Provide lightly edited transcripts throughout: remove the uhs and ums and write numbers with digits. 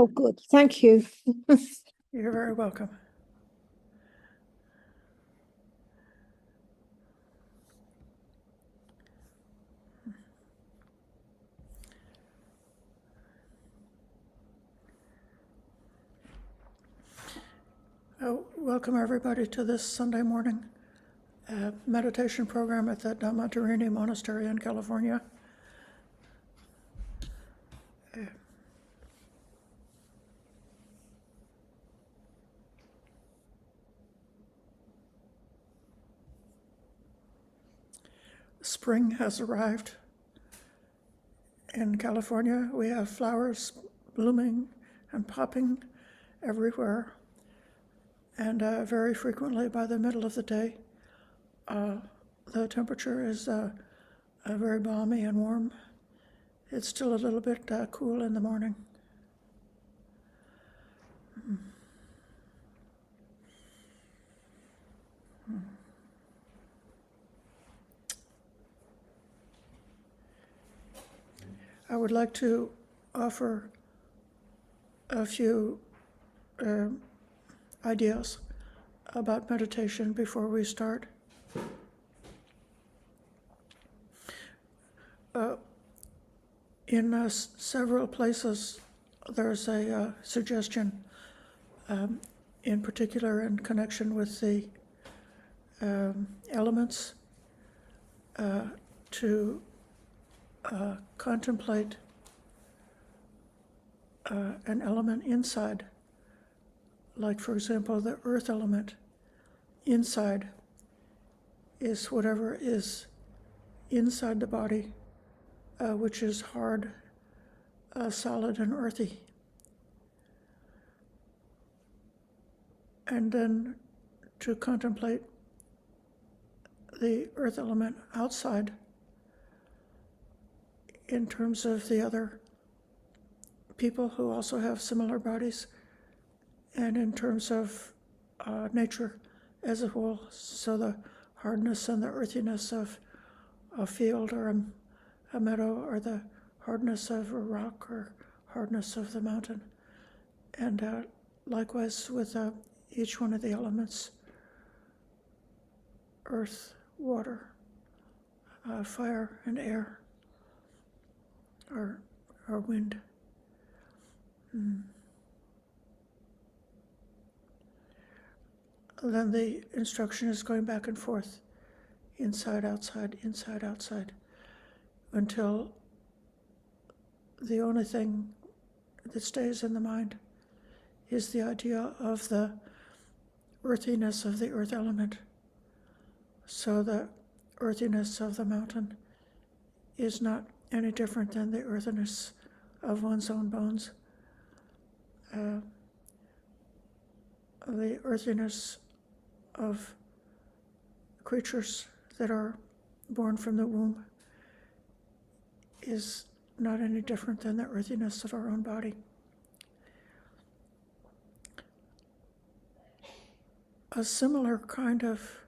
Oh, good. Thank you. You're very welcome. Welcome everybody to this Sunday morning meditation program at the Dhammacharini Monastery in California. Spring has arrived in California. We have flowers blooming and popping everywhere. And very frequently by the middle of the day, the temperature is very balmy and warm. It's still a little bit cool in the morning. I would like to offer a few ideas about meditation before we start. In several places, there's a suggestion, in particular in connection with the elements, to contemplate an element inside. Like, for example, the earth element inside is whatever is inside the body, which is hard, solid, and earthy. And then to contemplate the earth element outside in terms of the other people who also have similar bodies, and in terms of nature as a whole, so the hardness and the earthiness of a field or a meadow, or the hardness of a rock or hardness of the mountain. And likewise with each one of the elements, earth, water, fire, and air, or wind. Then the instruction is going back and forth, inside, outside, until the only thing that stays in the mind is the idea of the earthiness of the earth element. So the earthiness of the mountain is not any different than the earthiness of one's own bones. The earthiness of creatures that are born from the womb is not any different than the earthiness of our own body. A similar kind of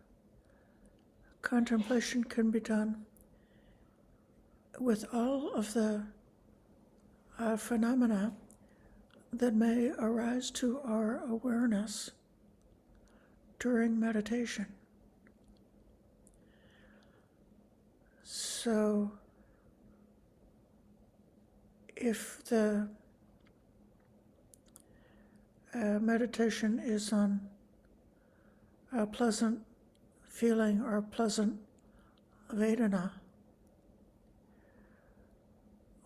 contemplation can be done with all of the phenomena that may arise to our awareness during meditation. So if the meditation is on a pleasant feeling or pleasant Vedana,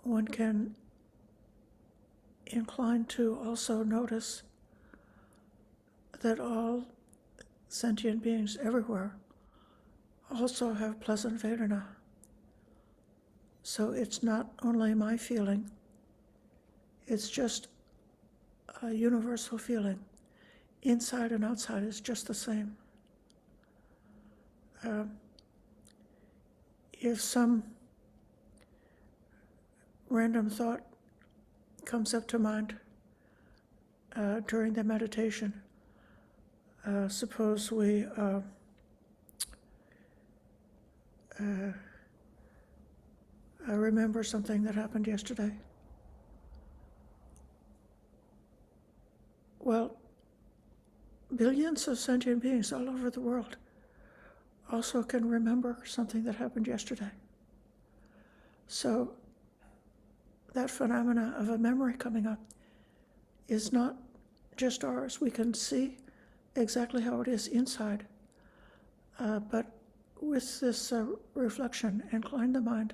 one can incline to also notice that all sentient beings everywhere also have pleasant Vedana. So it's not only my feeling, it's just a universal feeling. Inside and outside is just the same. If some random thought comes up to mind during the meditation, suppose we remember something that happened yesterday. Well, billions of sentient beings all over the world also can remember something that happened yesterday. So that phenomena of a memory coming up is not just ours. We can see exactly how it is inside, but with this reflection, incline the mind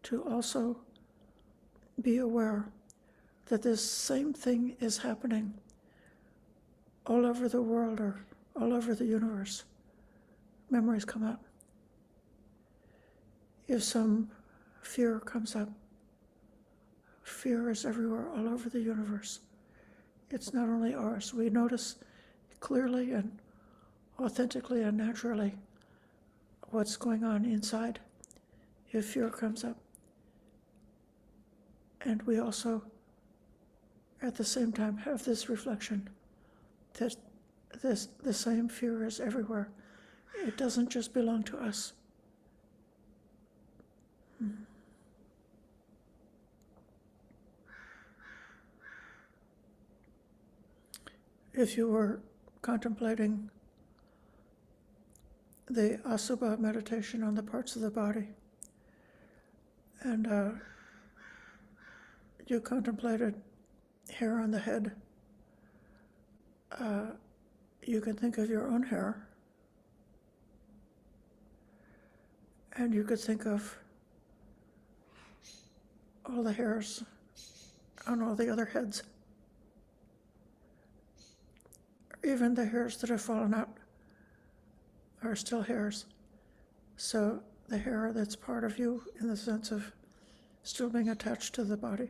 to also be aware that this same thing is happening all over the world or all over the universe. Memories come up. If some fear comes up, fear is everywhere, all over the universe. It's not only ours. We notice clearly and authentically and naturally what's going on inside if fear comes up. And we also, at the same time, have this reflection that the same fear is everywhere. It doesn't just belong to us. If you were contemplating the Asubha meditation on the parts of the body, and you contemplated hair on the head, you can think of your own hair, and you could think of all the hairs on all the other heads. Even the hairs that have fallen out are still hairs. So the hair that's part of you in the sense of still being attached to the body,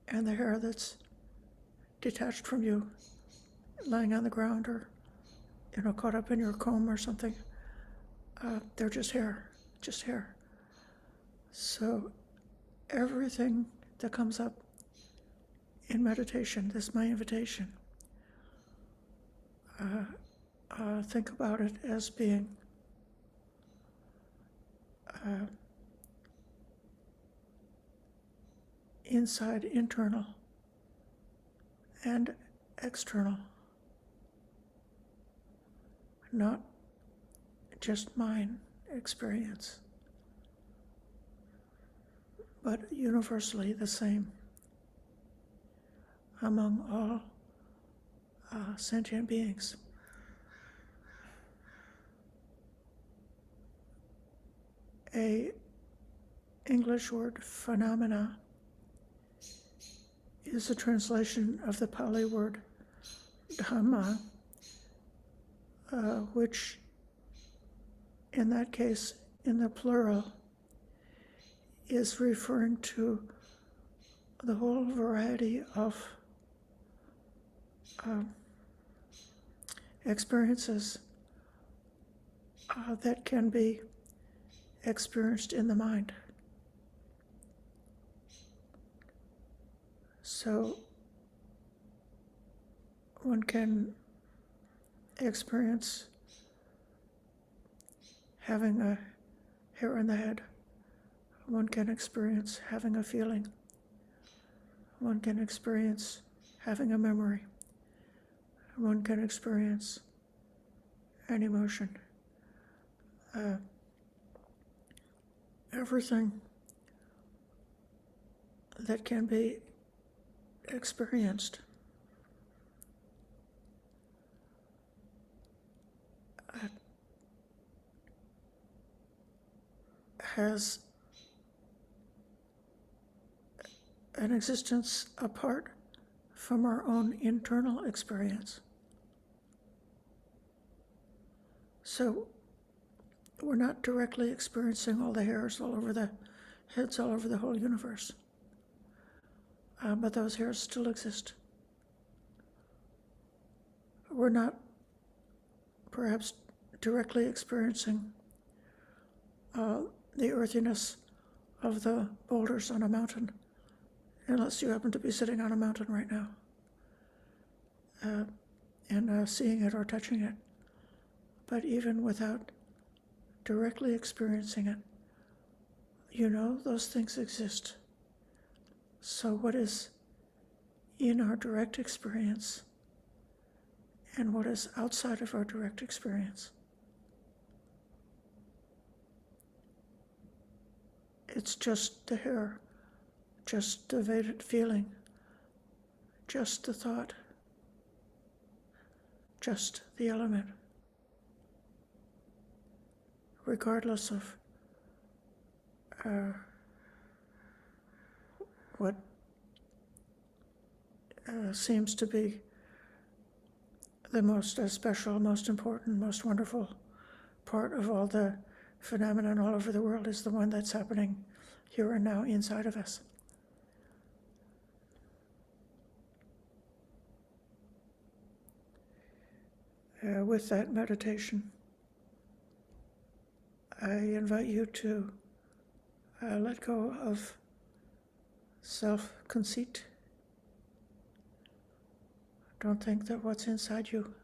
and the hair that's detached from you, lying on the ground or, caught up in your comb or something, they're just hair, just hair. So everything that comes up in meditation, this is my invitation. Think about it as being inside, internal, and external, not just mine experience, but universally the same among all sentient beings. A English word, phenomena, is a translation of the Pali word dhamma, which in that case, in the plural, is referring to the whole variety of experiences that can be experienced in the mind. So one can experience having a hair on the head. One can experience having a feeling. One can experience having a memory. One can experience an emotion. Everything that can be experienced has an existence apart from our own internal experience. So we're not directly experiencing all the hairs all over the heads all over the whole universe, but those hairs still exist. We're not perhaps directly experiencing the earthiness of the boulders on a mountain, unless you happen to be sitting on a mountain right now and seeing it or touching it. But even without directly experiencing it, those things exist. So what is in our direct experience and what is outside of our direct experience. It's just the hair, just the feeling, just the thought, just the element, regardless of what seems to be the most special, most important, most wonderful part of all the phenomenon all over the world is the one that's happening here and now inside of us. With that meditation, I invite you to let go of self-conceit. Don't think that what's inside you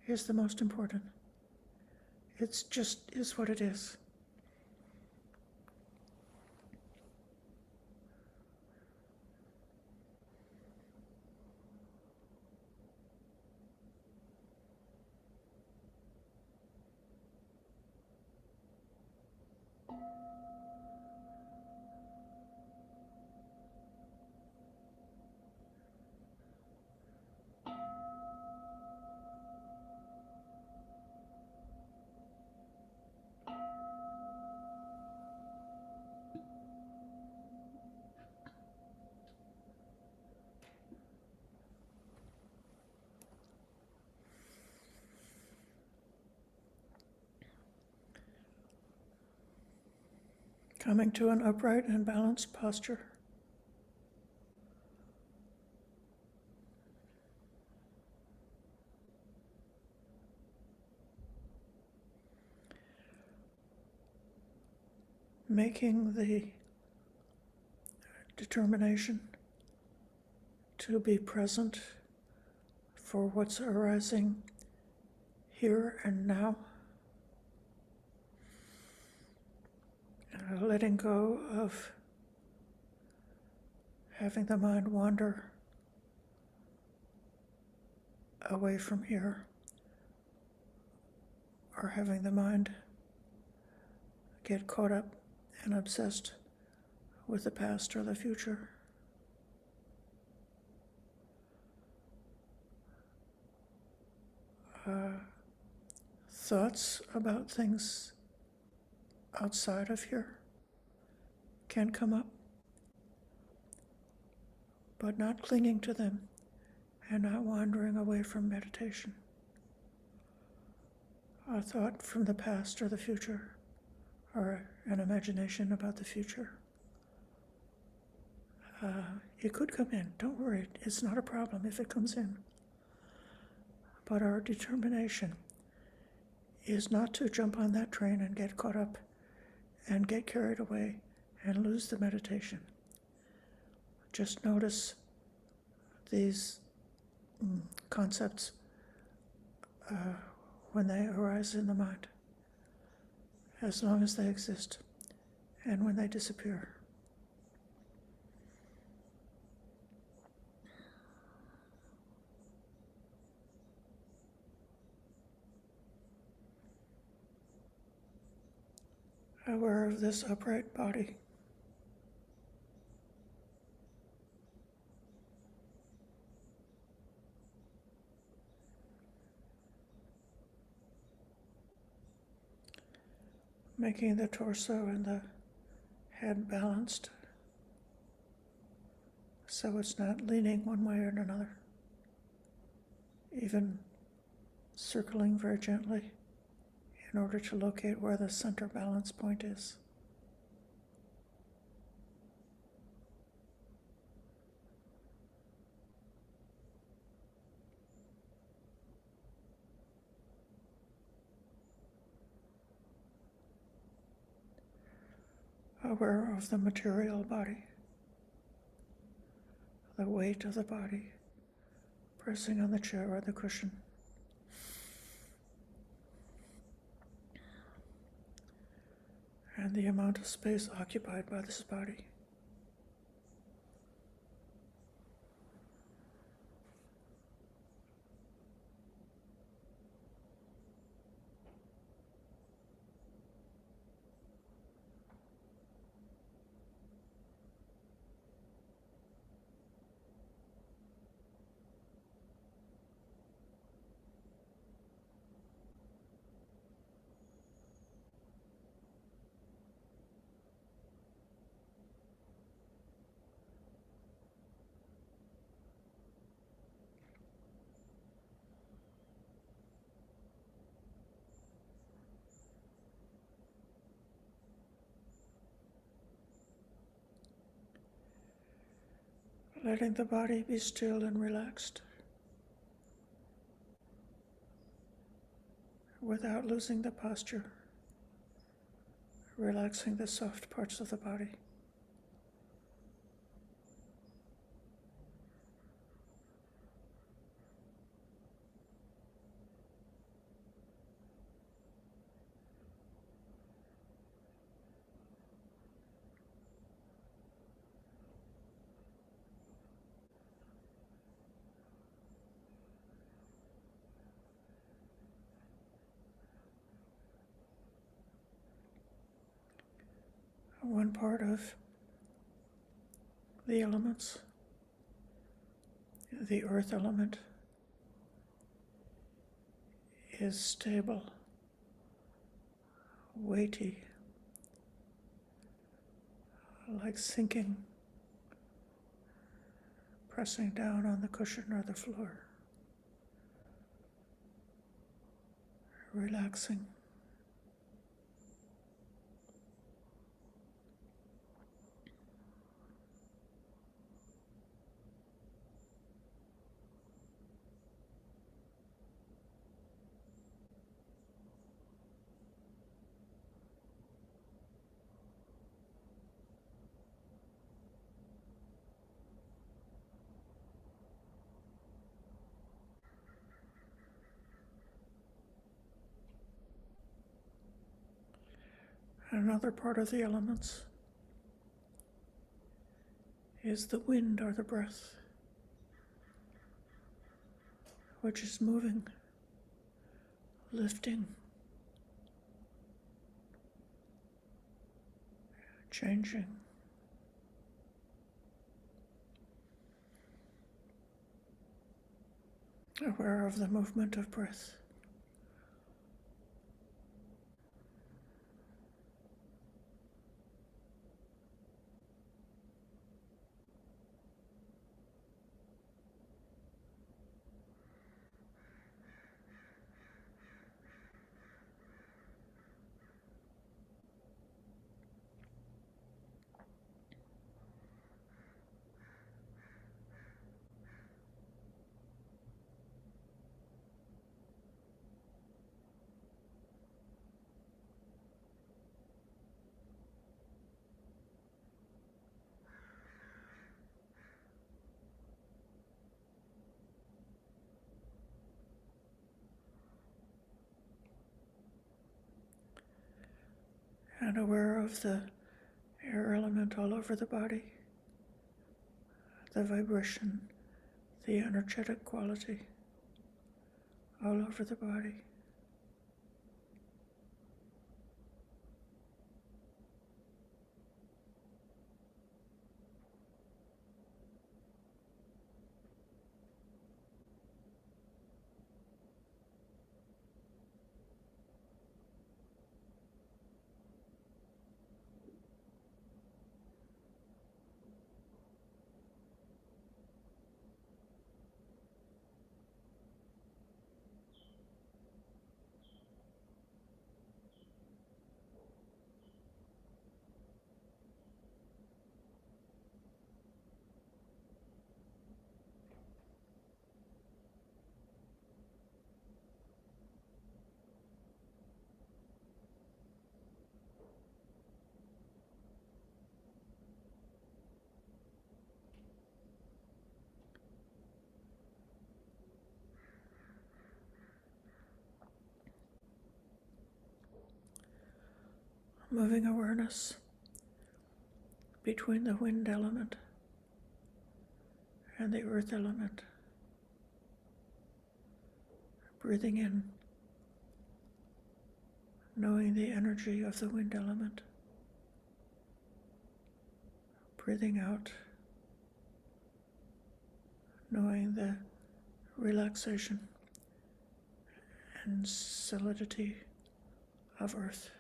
is the most important. It's just is what it is. Coming to an upright and balanced posture. Making the determination to be present for what's arising here and now. Letting go of having the mind wander away from here, or having the mind get caught up and obsessed with the past or the future. Thoughts about things outside of here can come up, but not clinging to them and not wandering away from meditation. A thought from the past or the future, or an imagination about the future. It could come in. Don't worry, it's not a problem if it comes in. But our determination is not to jump on that train and get caught up and get carried away and lose the meditation. Just notice these concepts when they arise in the mind, as long as they exist, and when they disappear. Aware of this upright body. Making the torso and the head balanced so it's not leaning one way or another. Even circling very gently in order to locate where the center balance point is. Aware of the material body, the weight of the body, pressing on the chair or the cushion. And the amount of space occupied by this body. letting the body be still and relaxed without losing the posture, relaxing the soft parts of the body. One part of the elements, the earth element, is stable, weighty, like sinking, pressing down on the cushion or the floor, relaxing. Another part of the elements is the wind or the breath, which is moving, lifting, changing. Aware of the movement of breath. And aware of the air element all over the body, the vibration, the energetic quality all over the body. Moving awareness between the wind element and the earth element. Breathing in, knowing the energy of the wind element. Breathing out, knowing the relaxation and solidity of earth.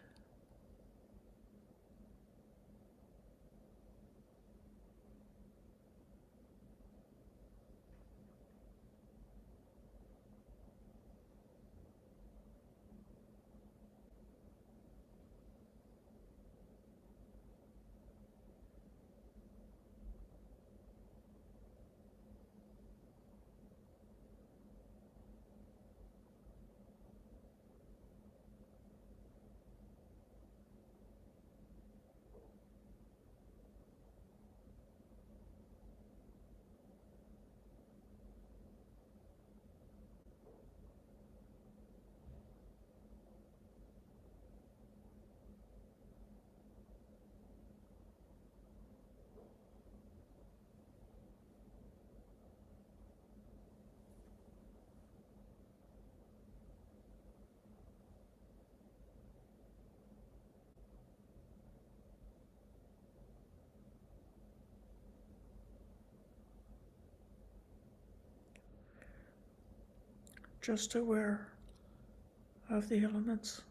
just aware of the elements.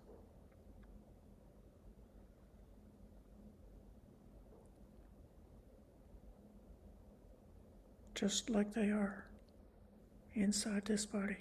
Just like they are inside this body.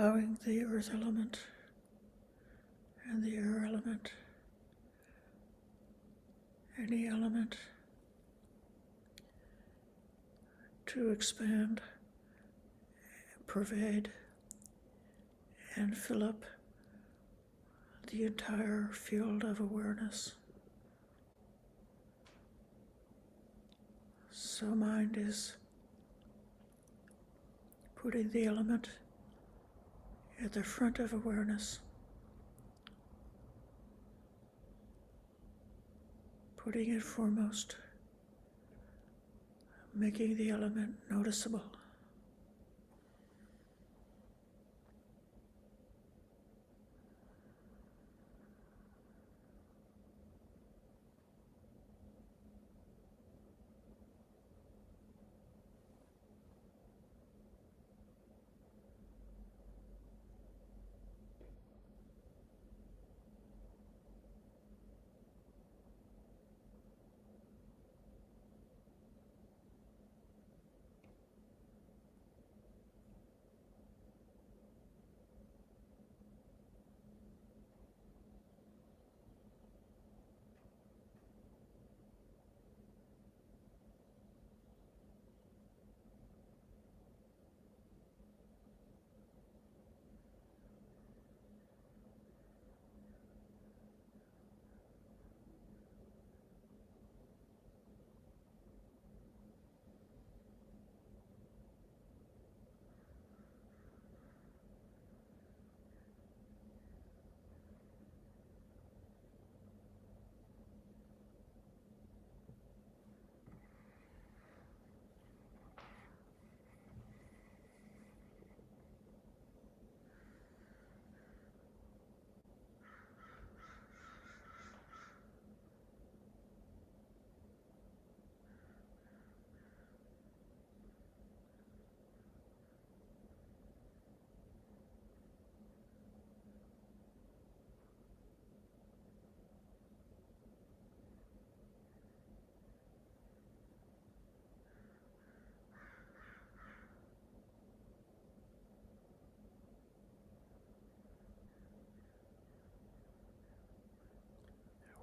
allowing the earth element and the air element, any element, to expand, pervade, and fill up the entire field of awareness. So mind is putting the element at the front of awareness, putting it foremost, making the element noticeable.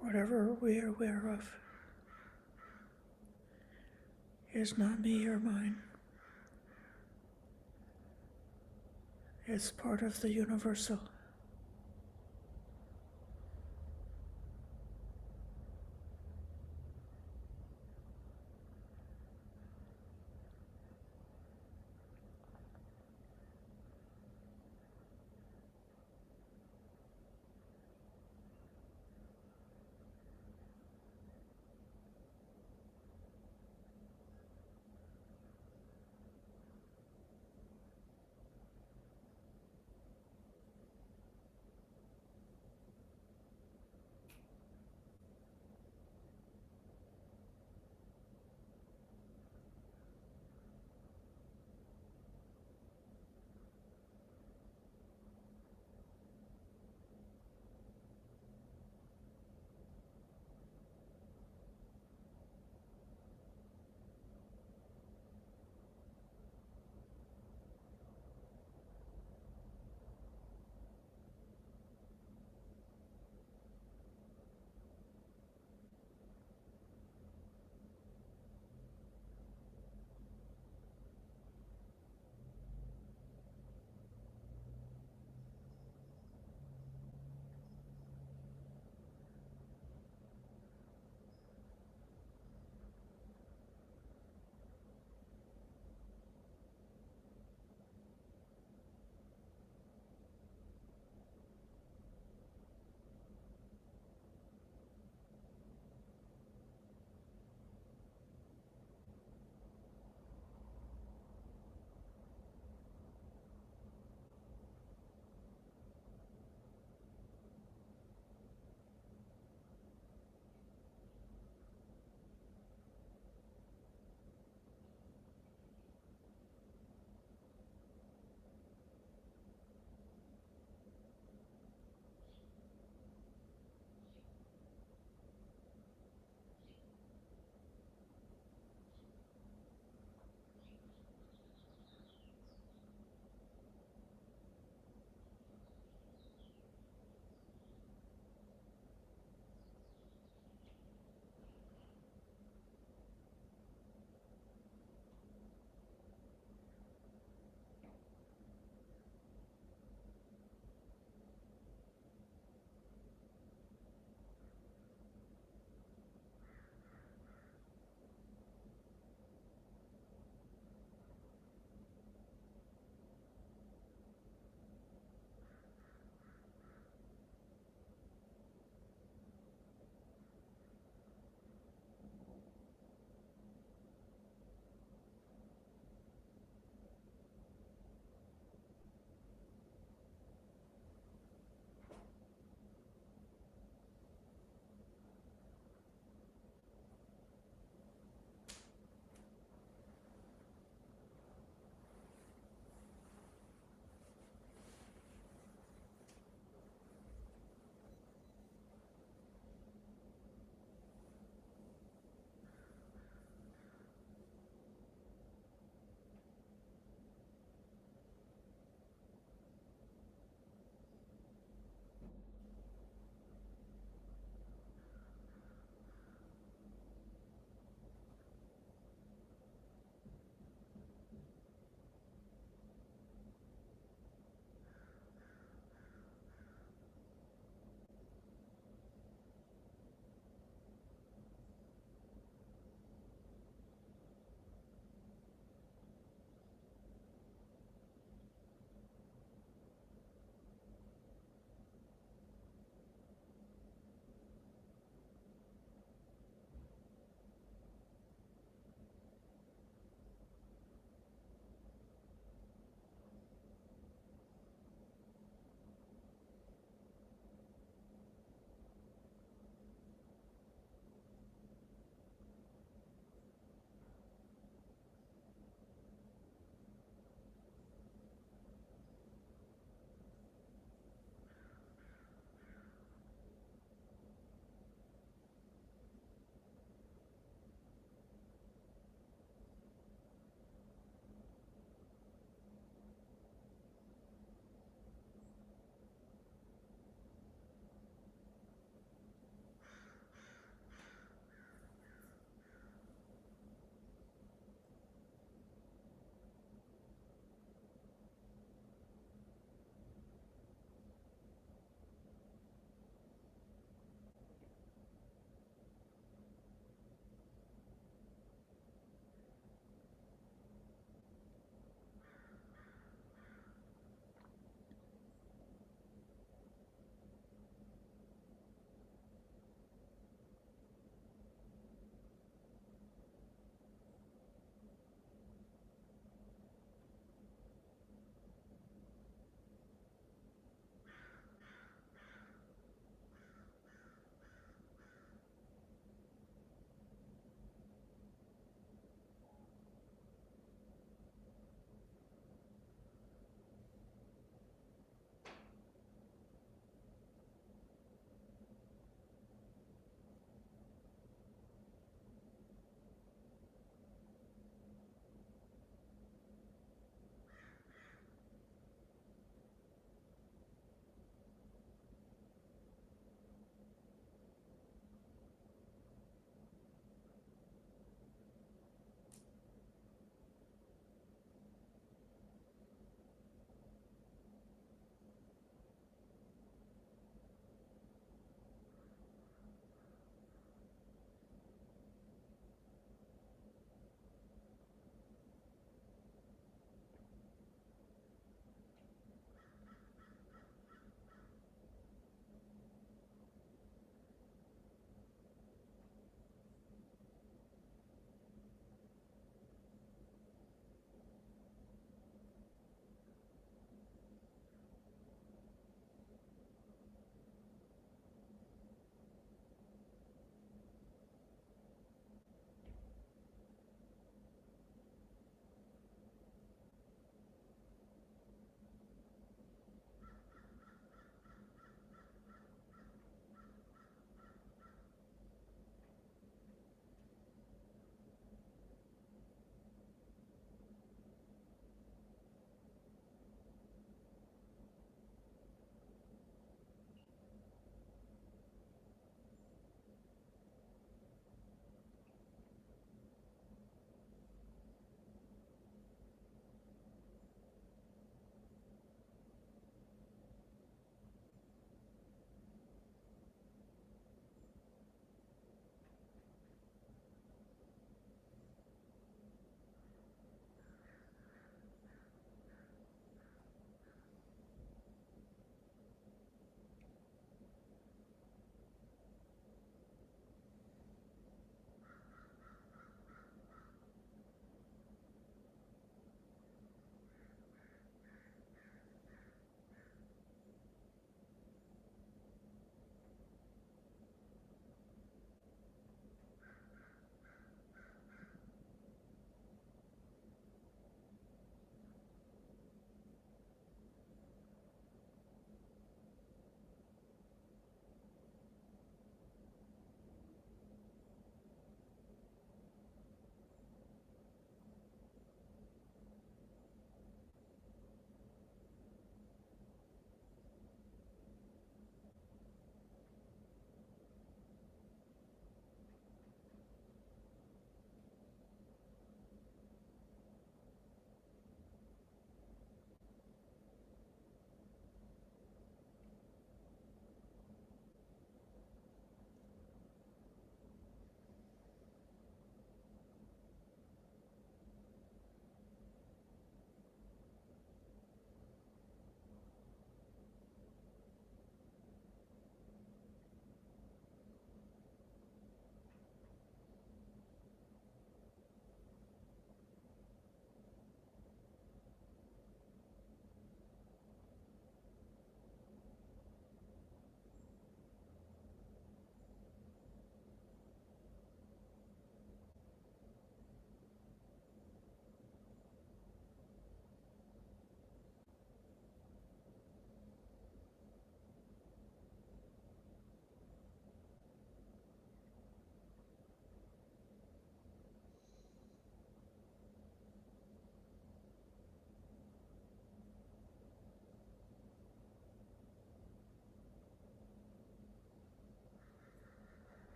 Whatever we are aware of is not me or mine. It's part of the universal.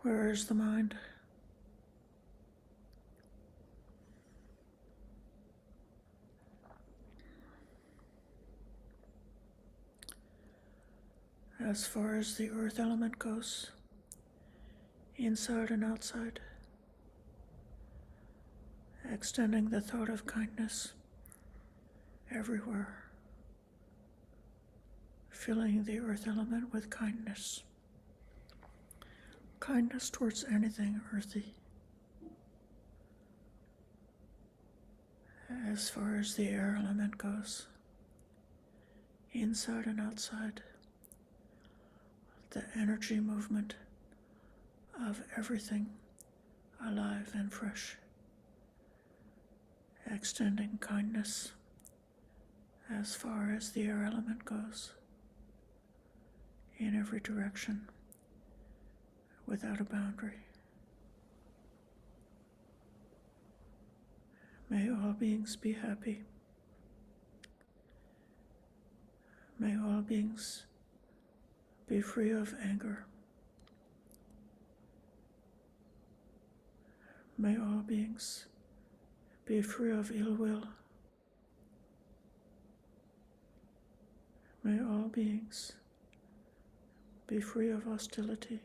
Where is the mind? As far as the earth element goes, inside and outside, extending the thought of kindness everywhere, filling the earth element with kindness. Kindness towards anything earthy. As far as the air element goes, inside and outside, the energy movement of everything alive and fresh, extending kindness as far as the air element goes, in every direction, without a boundary. May all beings be happy. May all beings be free of anger. May all beings be free of ill will. May all beings be free of hostility.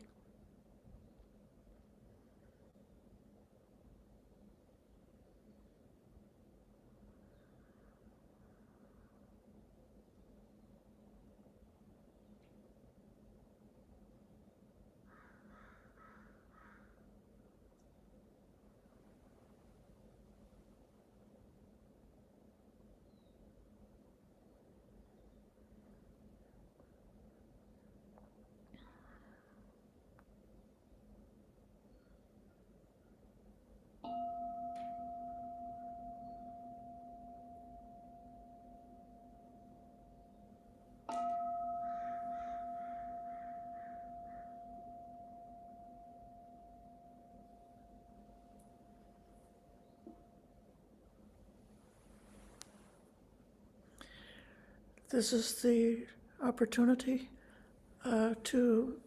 This is the opportunity to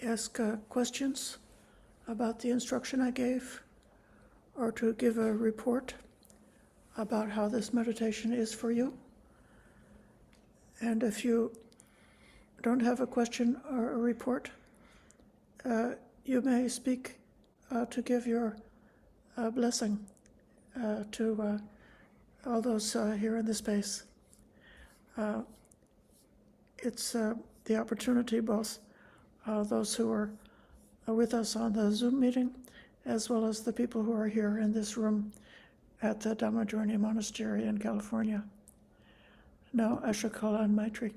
ask questions about the instruction I gave, or to give a report about how this meditation is for you. And if you don't have a question or a report, you may speak to give your blessing to all those here in the space. It's the opportunity, both those who are with us on the Zoom meeting, as well as the people who are here in this room at the Dhamma Journey Monastery in California. Now, Ashokala and Maitri.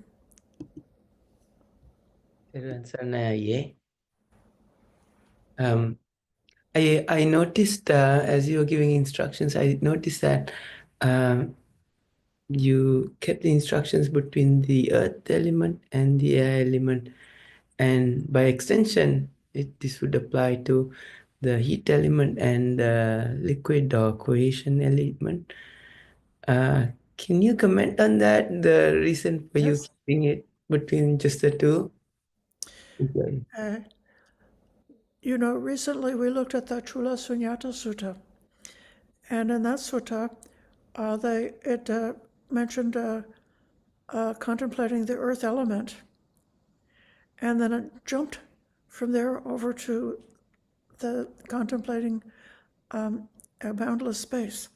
I noticed as you were giving instructions, I noticed that you kept the instructions between the earth element and the air element, and by extension, this would apply to the heat element and the liquid or cohesion element. Can you comment on that? The reason for you Yes. keeping it between just the two? Okay. Recently we looked at the Chula Sunyata Sutta, and in that sutta, it mentioned contemplating the earth element, and then it jumped from there over to the contemplating a boundless space.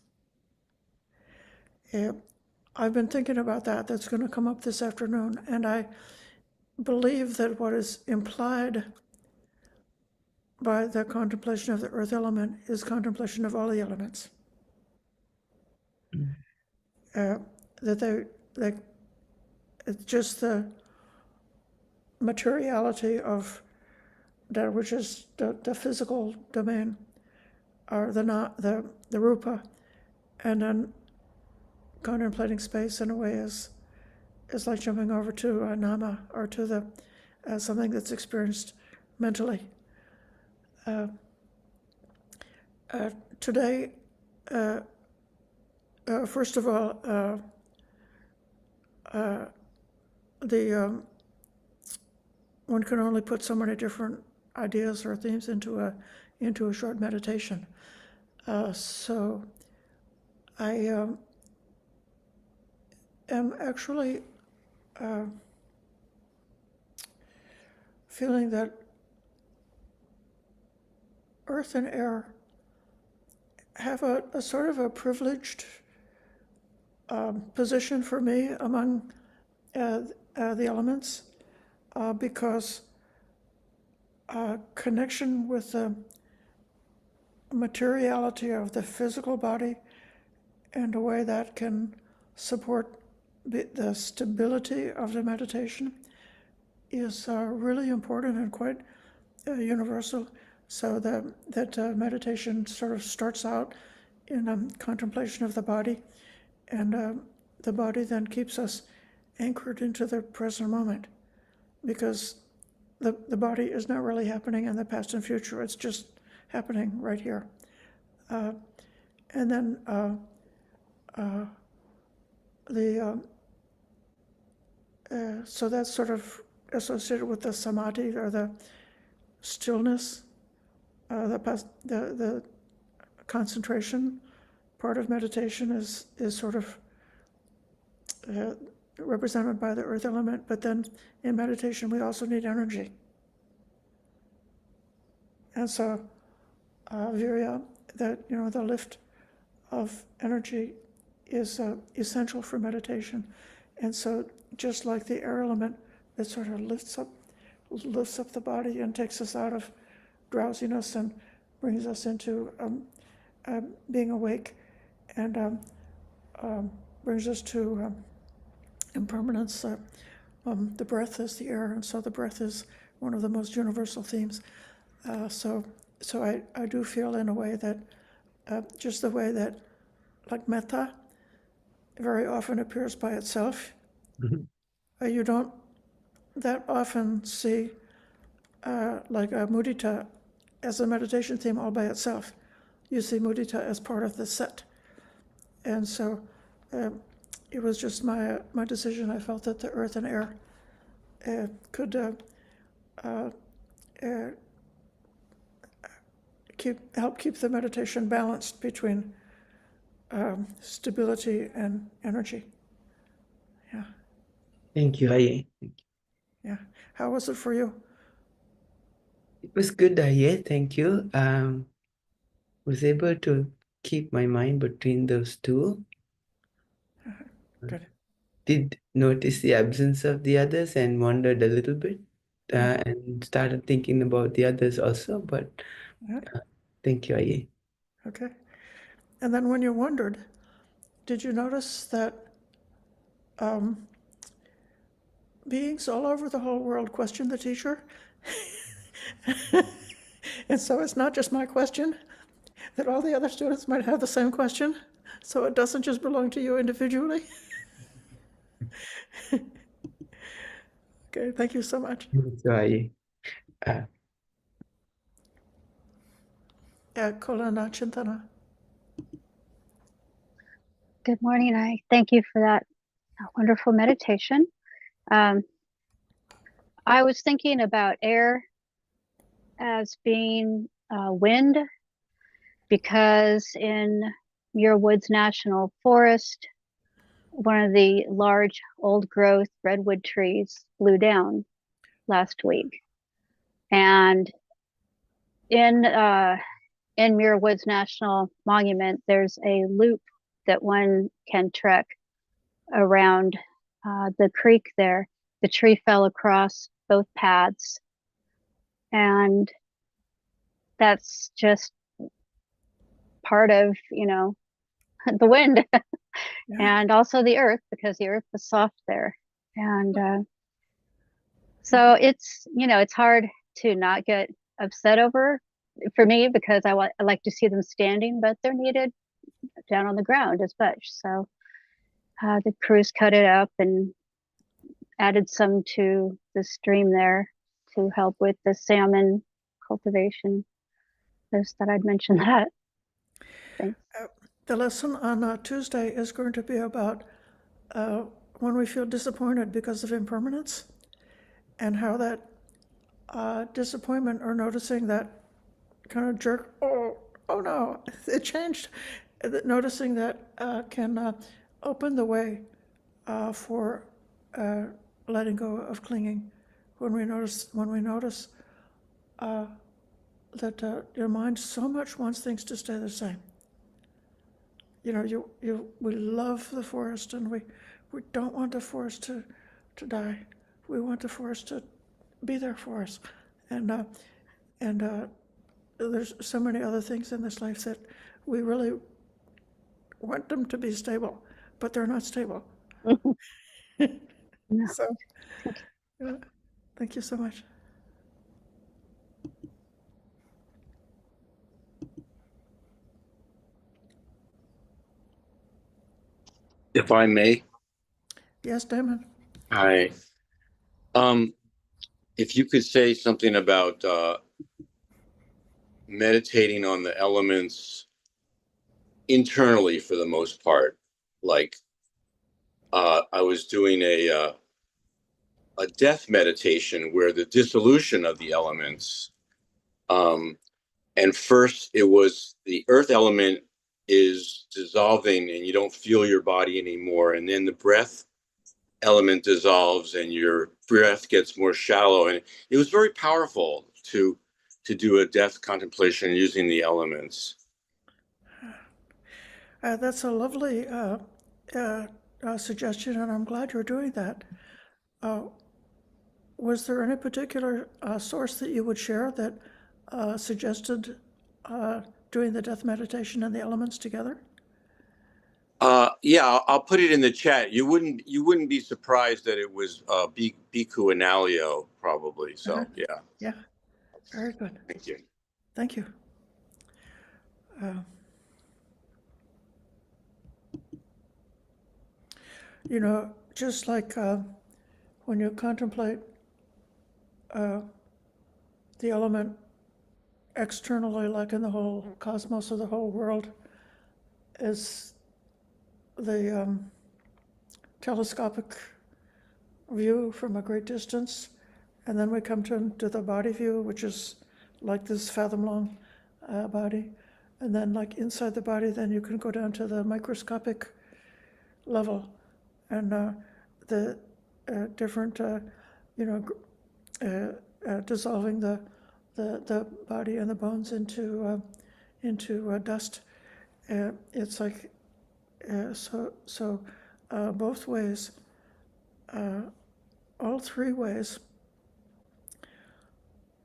I've been thinking about that. That's going to come up this afternoon, and I believe that what is implied by the contemplation of the earth element is contemplation of all the elements. That it's just the materiality of that which is the physical domain, or the rupa, and then contemplating space in a way is like jumping over to a nama, or to the something that's experienced mentally. Today, first of all, one can only put so many different ideas or themes into a short meditation. So I am actually feeling that earth and air have a sort of a privileged position for me among the elements because connection with the materiality of the physical body and a way that can support the stability of the meditation is really important and quite universal. So that meditation sort of starts out in contemplation of the body, and the body then keeps us anchored into the present moment because the body is not really happening in the past and future, it's just happening right here. And then so that's sort of associated with the samadhi or the stillness, the concentration part of meditation is sort of represented by the earth element, but then in meditation we also need energy. And so virya, that the lift of energy is essential for meditation. And so just like the air element that sort of lifts up the body and takes us out of drowsiness and brings us into being awake and brings us to impermanence. The breath is the air, and so the breath is one of the most universal themes. So I do feel in a way that just the way that, like metta, very often appears by itself. You don't that often see like a mudita as a meditation theme all by itself. You see mudita as part of the set. And so it was just my decision. I felt that the earth and air could help keep the meditation balanced between stability and energy. Yeah, Thank you, Ayya. yeah. How was it for you? It was good, Ayya. Thank you. Was able to keep my mind between those two. Good. Did notice the absence of the others and wondered a little bit and started thinking about the others also. But Yeah. thank you, Ayya. Okay. And then when you wondered, did you notice that beings all over the whole world question the teacher? And so it's not just my question, that all the other students might have the same question. So it doesn't just belong to you individually. Okay, thank you so much. Thank you, Ayya. Uh, Kolana Chintana. Good morning. I thank you for that wonderful meditation. I was thinking about air as being wind because in Muir Woods National Forest, one of the large old growth redwood trees blew down last week. And in Muir Woods National Monument, there's a loop that one can trek around the creek there. The tree fell across both paths, and that's just part of the wind and also the earth, because the earth was soft there. And so it's hard to not get upset over, for me, because I like to see them standing, but they're needed down on the ground as much. So the crews cut it up and added some to the stream there to help with the salmon cultivation. Just thought I'd mention that. Thanks. The lesson on Tuesday is going to be about when we feel disappointed because of impermanence and how that disappointment or noticing that kind of jerk, oh no, it changed. Noticing that can open the way for letting go of clinging. When we notice that your mind so much wants things to stay the same. You know, we love the forest, and we don't want the forest to die. We want the forest to be there for us, and there's so many other things in this life that we really want them to be stable, but they're not stable. No, So, thank you. thank you so much. If I may, Yes, Damon. hi. Um, if you could say something about meditating on the elements internally for the most part, like I was doing a death meditation where the dissolution of the elements, and first it was the earth element is dissolving and you don't feel your body anymore, and then the breath element dissolves and your breath gets more shallow, and it was very powerful to do a death contemplation using the elements. That's a lovely suggestion, and I'm glad you're doing that. Was there any particular source that you would share that suggested doing the death meditation and the elements together? Yeah, I'll put it in the chat. You wouldn't be surprised that it was Bhikkhu Analio, probably. So yeah, Yeah, very good. thank you. Thank you. You know, just like when you contemplate the element externally, like in the whole cosmos or the whole world, is the telescopic view from a great distance, and then we come to the body view, which is like this fathom-long body, and then like inside the body, then you can go down to the microscopic level, and the different, dissolving the body and the bones into dust. It's like so both ways, all three ways.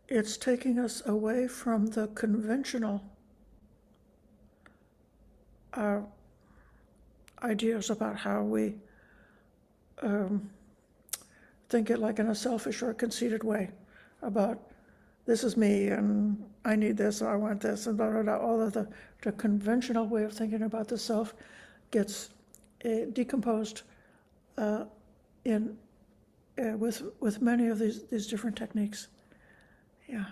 It's taking us away from the conventional ideas about how we think it, like in a selfish or conceited way, about this is me and I need this or I want this and blah, blah, blah. All of the conventional way of thinking about the self gets decomposed with many of these different techniques. Yeah.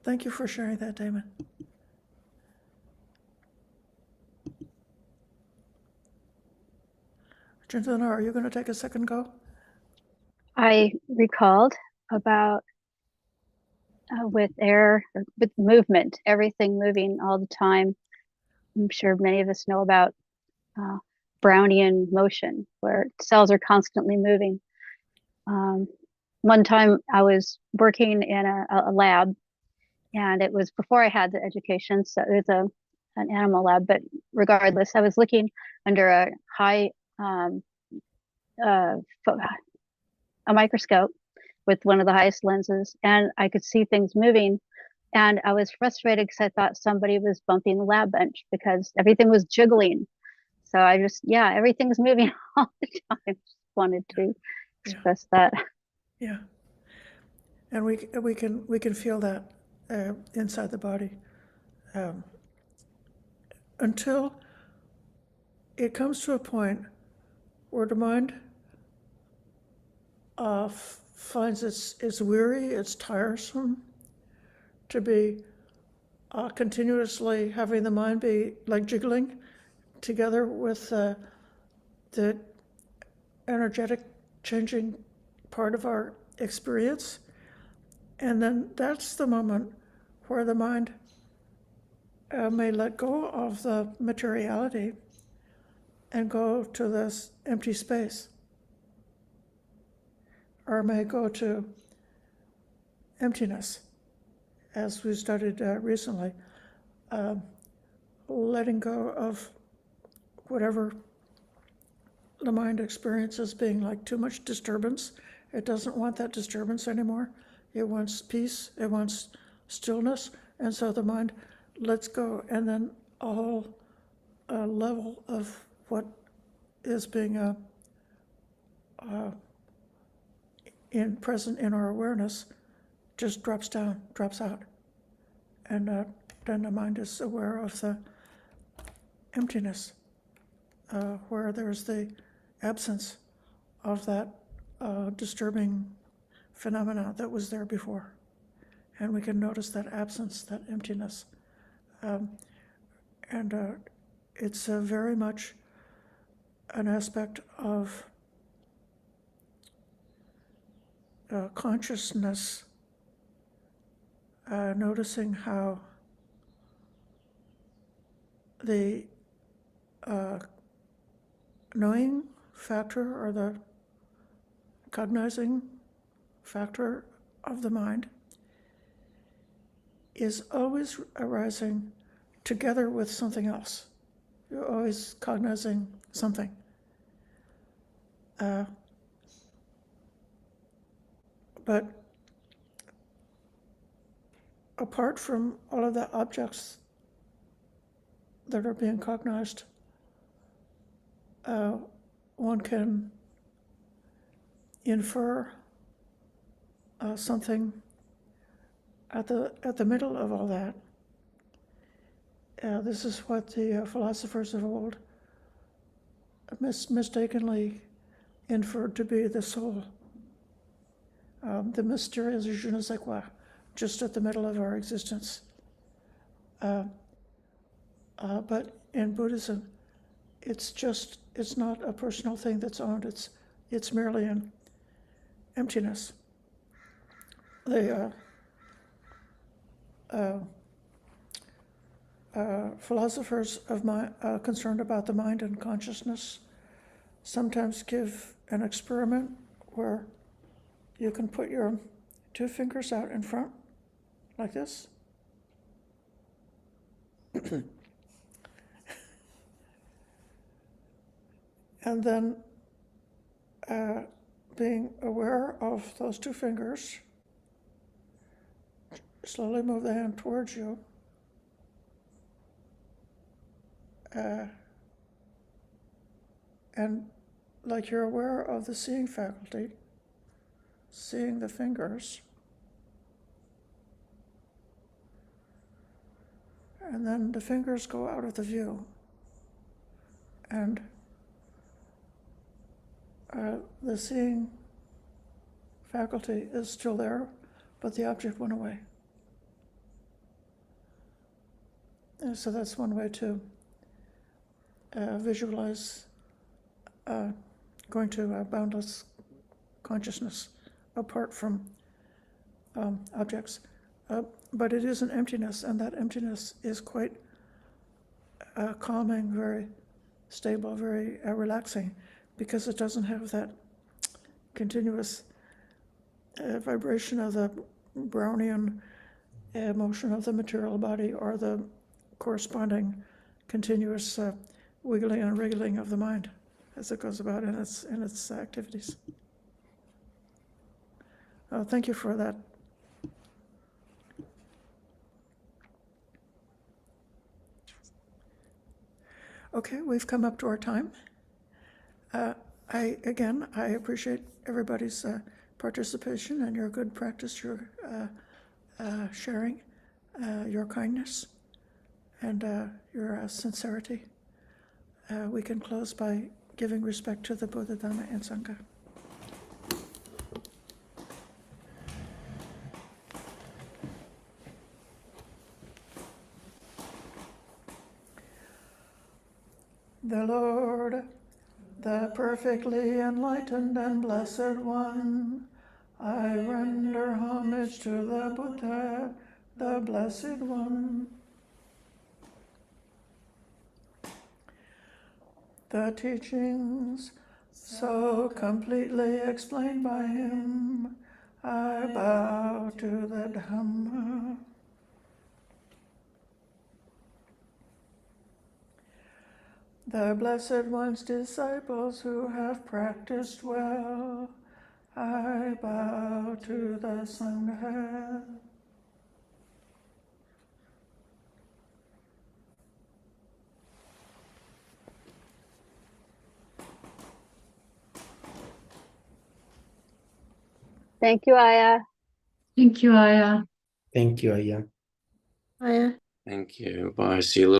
Thank you for sharing that, Damon. Chinthana, are you going to take a second go? I recalled about with air, with movement, everything moving all the time. I'm sure many of us know about Brownian motion, where cells are constantly moving. One time I was working in a lab, and it was before I had the education, so it was an animal lab, but regardless, I was looking under a high a microscope with one of the highest lenses, and I could see things moving. And I was frustrated because I thought somebody was bumping the lab bench because everything was jiggling. So I just, yeah, everything's moving all the time. Just wanted to express that. Yeah. And we can feel that inside the body until it comes to a point where the mind finds it's weary, it's tiresome to be continuously having the mind be like jiggling together with the energetic changing part of our experience. And then that's the moment where the mind may let go of the materiality and go to this empty space, or may go to emptiness, as we studied recently, letting go of whatever the mind experiences being like too much disturbance. It doesn't want that disturbance anymore. It wants peace, it wants stillness, and so the mind lets go, and then a whole level of what is being present in our awareness just drops down, drops out. And then the mind is aware of the emptiness, where there's the absence of that disturbing phenomena that was there before. And we can notice that absence, that emptiness. And it's very much an aspect of consciousness, noticing how the knowing factor, or the cognizing factor of the mind, is always arising together with something else. You're always cognizing something. But apart from all of the objects that are being cognized, one can infer something at the middle of all that. This is what the philosophers of old mistakenly inferred to be the soul, the mysterious je ne sais quoi, just at the middle of our existence. But in Buddhism, it's not a personal thing that's owned. It's merely an emptiness. The philosophers of concerned about the mind and consciousness sometimes give an experiment where you can put your 2 fingers out in front like this. And then being aware of those 2 fingers, slowly move the hand towards you. And like you're aware of the seeing faculty, seeing the fingers, and then the fingers go out of the view, and the seeing faculty is still there, but the object went away. And so that's one way to visualize going to boundless consciousness apart from objects. But it is an emptiness, and that emptiness is quite calming, very stable, very relaxing, because it doesn't have that continuous vibration of the Brownian motion of the material body, or the corresponding continuous wiggling and wriggling of the mind as it goes about in its activities. Thank you for that. Okay, we've come up to our time. I appreciate everybody's participation and your good practice, your sharing, your kindness, and your sincerity. We can close by giving respect to the Buddha, Dhamma, and Sangha. The Lord, the perfectly enlightened and blessed one, I render homage to the Buddha, the Blessed One. The teachings so completely explained by him, I bow to the Dhamma. The Blessed One's disciples who have practiced well, I bow to the Sangha. Thank you, Ayya. Thank you, Ayya. Thank you, Ayya. Ayya. Thank you. Bye. See you.